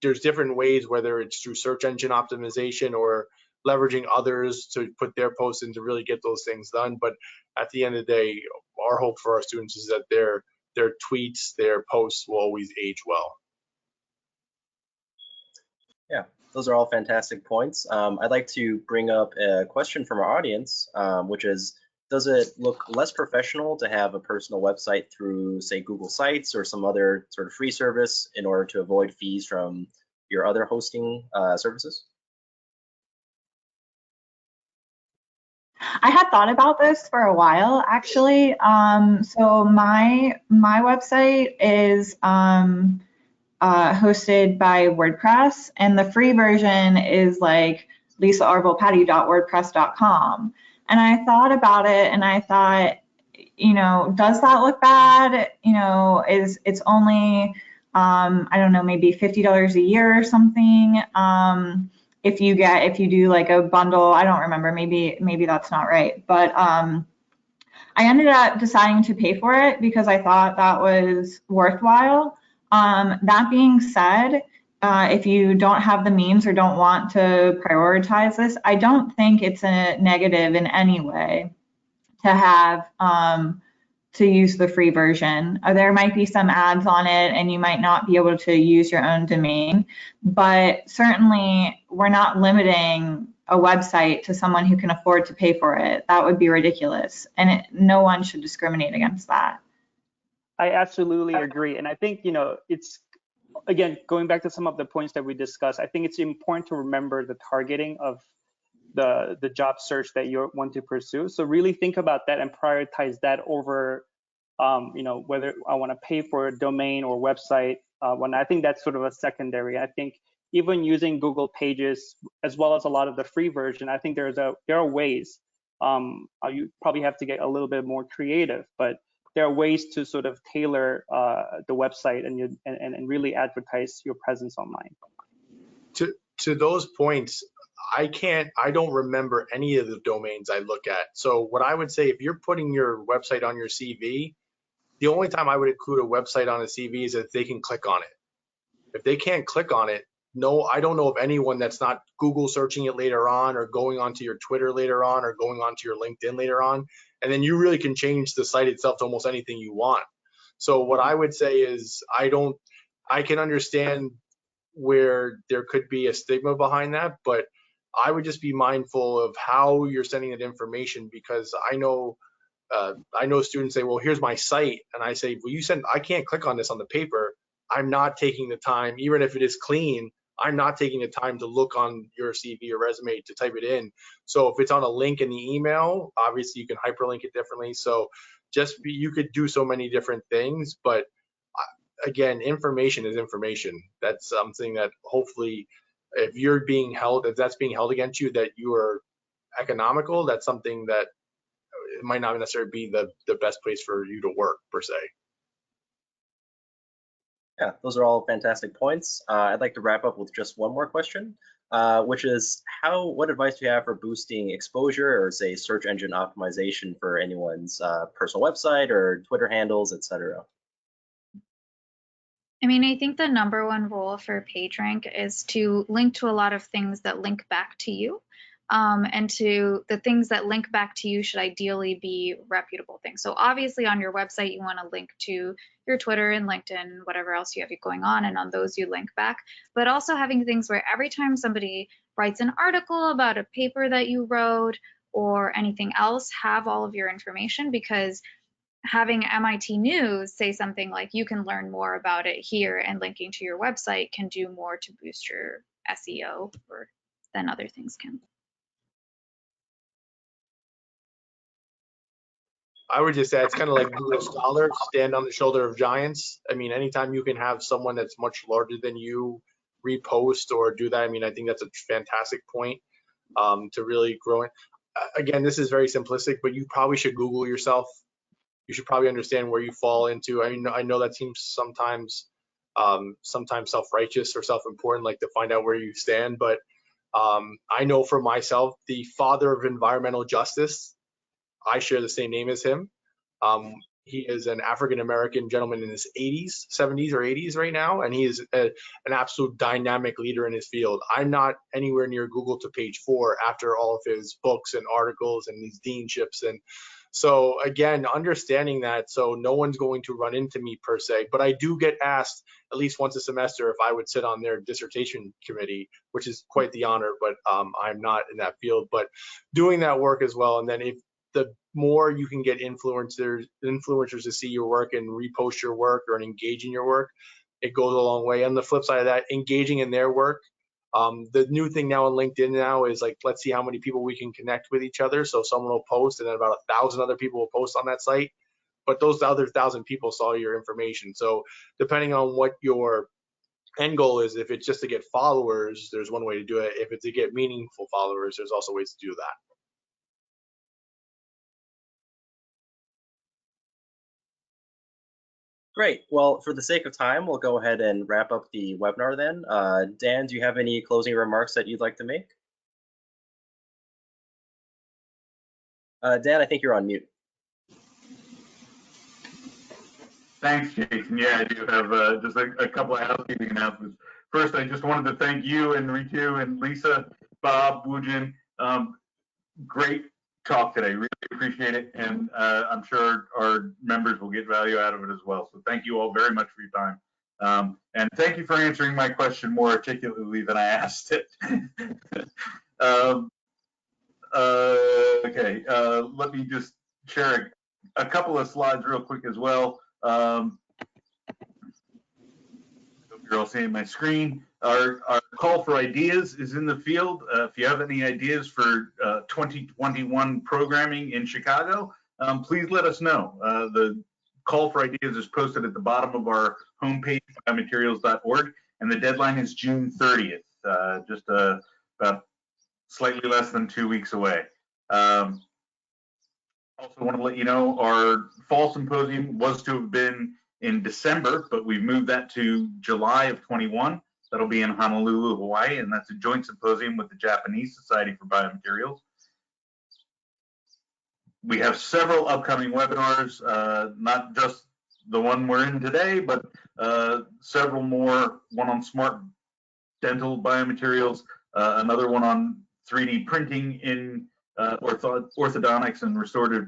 there's different ways, whether it's through search engine optimization or leveraging others to put their posts in to really get those things done. But at the end of the day, our hope for our students is that their tweets, their posts will always age well. Yeah, those are all fantastic points. I'd like to bring up a question from our audience, which is, does it look less professional to have a personal website through, say, Google Sites or some other sort of free service in order to avoid fees from your other hosting services? I had thought about this for a while, actually. So my website is hosted by WordPress, and the free version is like lisaarvelpatty.wordpress.com. And I thought about it, and I thought, does that look bad? It's only I don't know, maybe $50 a year or something. If you do like a bundle, I don't remember, maybe that's not right. But I ended up deciding to pay for it because I thought that was worthwhile. That being said, if you don't have the means or don't want to prioritize this, I don't think it's a negative in any way to have to use the free version. There might be some ads on it and you might not be able to use your own domain, but certainly we're not limiting a website to someone who can afford to pay for it. That would be ridiculous, and no one should discriminate against that. I absolutely agree. And I think, it's, again, going back to some of the points that we discussed, I think it's important to remember the targeting of the job search that you want to pursue. So really think about that and prioritize that over, whether I want to pay for a domain or website one. I think that's sort of a secondary. I think even using Google Pages as well as a lot of the free version, I think there are ways. You probably have to get a little bit more creative, but there are ways to sort of tailor the website and really advertise your presence online. To those points, I don't remember any of the domains I look at. So what I would say, if you're putting your website on your CV, the only time I would include a website on a CV is if they can click on it. If they can't click on it, no, I don't know of anyone that's not Google searching it later on, or going onto your Twitter later on, or going onto your LinkedIn later on. And then you really can change the site itself to almost anything you want. So what I would say is, I can understand where there could be a stigma behind that, but I would just be mindful of how you're sending that information, because I know students say, well, here's my site. And I say, well, I can't click on this on the paper. I'm not taking the time, even if it is clean, I'm not taking the time to look on your CV or resume to type it in. So if it's on a link in the email, obviously you can hyperlink it differently. So you could do so many different things, but again, information is information. That's something that hopefully, if that's being held against you, that you are economical, that's something that it might not necessarily be the best place for you to work per se. Yeah, those are all fantastic points. I'd like to wrap up with just one more question, which is what advice do you have for boosting exposure or say search engine optimization for anyone's personal website or Twitter handles, etc.? I mean, I think the number one rule for PageRank is to link to a lot of things that link back to you. And to the things that link back to you should ideally be reputable things. So obviously on your website, you want to link to your Twitter and LinkedIn, whatever else you have going on, and on those you link back. But also having things where every time somebody writes an article about a paper that you wrote or anything else, have all of your information, because having MIT News say something like you can learn more about it here and linking to your website can do more to boost your SEO than other things can. I would just say it's kind of like Google Scholar, stand on the shoulder of giants. I mean, anytime you can have someone that's much larger than you repost or do that, I mean, I think that's a fantastic point to really grow it. Again, this is very simplistic, but you probably should Google yourself. You should probably understand where you fall into. I mean, I know that seems sometimes self-righteous or self-important, like to find out where you stand, but I know for myself, the father of environmental justice, I share the same name as him. He is an African-American gentleman in his 80s, 70s or 80s right now, and he is an absolute dynamic leader in his field. I'm not anywhere near Google to page 4 after all of his books and articles and his deanships. And so again, understanding that, so no one's going to run into me per se, but I do get asked at least once a semester if I would sit on their dissertation committee, which is quite the honor, but I'm not in that field, but doing that work as well. And then if the more you can get influencers to see your work and repost your work or engage in your work, it goes a long way. On the flip side of that, engaging in their work, the new thing now on LinkedIn now is like, let's see how many people we can connect with each other. So someone will post and then about 1,000 other people will post on that site, but those other 1,000 people saw your information. So depending on what your end goal is, if it's just to get followers, there's one way to do it. If it's to get meaningful followers, there's also ways to do that. Great. Well, for the sake of time, we'll go ahead and wrap up the webinar then. Dan, do you have any closing remarks that you'd like to make? Dan, I think you're on mute. Thanks, Jason. Yeah, I do have just a couple of housekeeping announcements. First, I just wanted to thank you and Ritu and Lisa, Bob, Woojin. Great talk today. Really appreciate it, and I'm sure our members will get value out of it as well. So thank you all very much for your time, and thank you for answering my question more articulately than I asked it. Okay, let me just share a couple of slides real quick as well. Hope you're all seeing my screen. Our call for ideas is in the field. If you have any ideas for 2021 programming in Chicago, please let us know. The call for ideas is posted at the bottom of our homepage, biomaterials.org, and the deadline is June 30th, just about slightly less than 2 weeks away. Also want to let you know our fall symposium was to have been in December, but we've moved that to July of 21. That'll be in Honolulu, Hawaii, and that's a joint symposium with the Japanese Society for Biomaterials. We have several upcoming webinars, not just the one we're in today, but several more, one on smart dental biomaterials, another one on 3D printing in orthodontics and restorative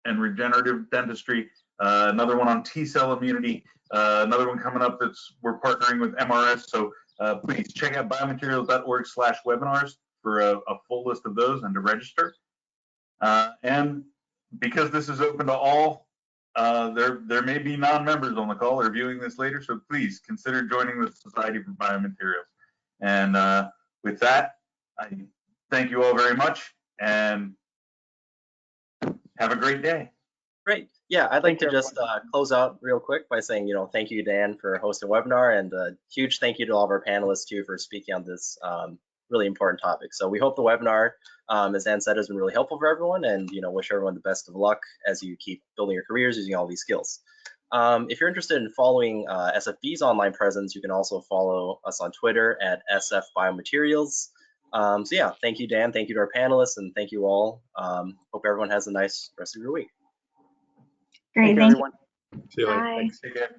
and regenerative dentistry, another one on T-cell immunity, another one coming up we're partnering with MRS. So please check out biomaterials.org/webinars for a full list of those and to register. And because this is open to all, there may be non-members on the call or viewing this later, so please consider joining the Society for Biomaterials. And with that, I thank you all very much and have a great day. Great. Yeah, I'd like to just close out real quick by saying, thank you, Dan, for hosting the webinar, and a huge thank you to all of our panelists too for speaking on this really important topic. So we hope the webinar, as Dan said, has been really helpful for everyone, and wish everyone the best of luck as you keep building your careers using all these skills. If you're interested in following SFB's online presence, you can also follow us on Twitter at SF Biomaterials. So yeah, thank you, Dan. Thank you to our panelists, and thank you all. Hope everyone has a nice rest of your week. Great, thank you, everyone. See you later. Bye. Thanks. Take care.